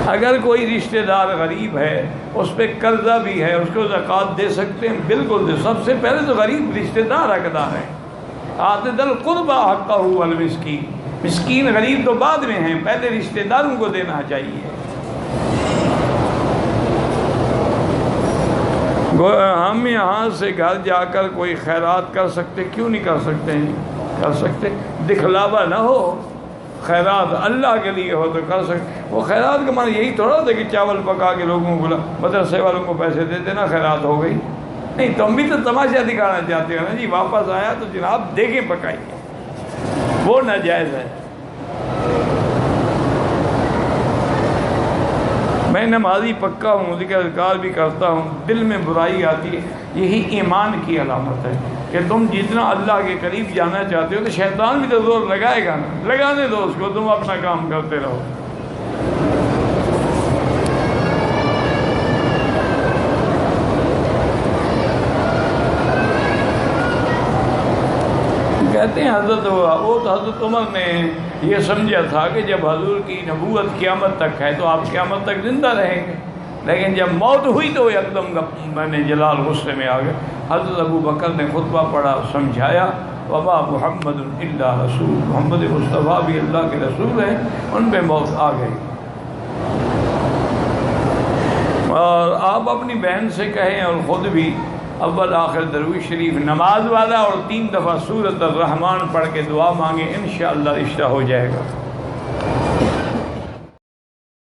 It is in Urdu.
اگر کوئی رشتہ دار غریب ہے، اس پہ قرضہ بھی ہے، اس کو زکوٰۃ دے سکتے ہیں، بالکل دے۔ سب سے پہلے تو غریب رشتہ دار حقدار ہے۔ آتِ ذی القربیٰ حقہ والمسکین، مسکین غریب تو بعد میں ہیں، پہلے رشتہ داروں کو دینا چاہیے۔ ہم یہاں سے گھر جا کر کوئی خیرات کر سکتے؟ کیوں نہیں کر سکتے ہیں؟ کر سکتے، دکھلاوا نہ ہو، خیرات اللہ کے لیے ہو تو کر سکتے۔ وہ خیرات کا معنی یہی تھوڑا ہوتا ہے کہ چاول پکا کے لوگوں کو مدرسے والوں کو پیسے دے دینا خیرات ہو گئی۔ نہیں، تم بھی تو تماشا دکھانا چاہتے ہو نا جی، واپس آیا تو جناب دیکھیں پکائیے، وہ ناجائز ہے۔ میں نمازی پکا ہوں، ذکر اذکار بھی کرتا ہوں، دل میں برائی آتی ہے، یہی ایمان کی علامت ہے کہ تم جتنا اللہ کے قریب جانا چاہتے ہو تو شیطان بھی تو زور لگائے گا نا، لگانے دو اس کو، تم اپنا کام کرتے رہو۔ کہتے ہیں حضرت عمر نے یہ سمجھا تھا کہ جب حضور کی نبوت قیامت تک ہے تو آپ قیامت تک زندہ رہیں گے، لیکن جب موت ہوئی تو ایک دم میں نے جلال غصے میں آ گئے۔ حضرت ابو بکر نے خطبہ پڑھا، سمجھایا، وما محمد الا رسول، محمد مصطفیٰ بھی اللہ کے رسول ہیں، ان پہ موت آ گئی۔ اور آپ اپنی بہن سے کہیں اور خود بھی اول آخر درویش شریف نماز والا اور 3 دفعہ سورۃ الرحمن پڑھ کے دعا مانگے، انشاءاللہ رشتہ ہو جائے گا۔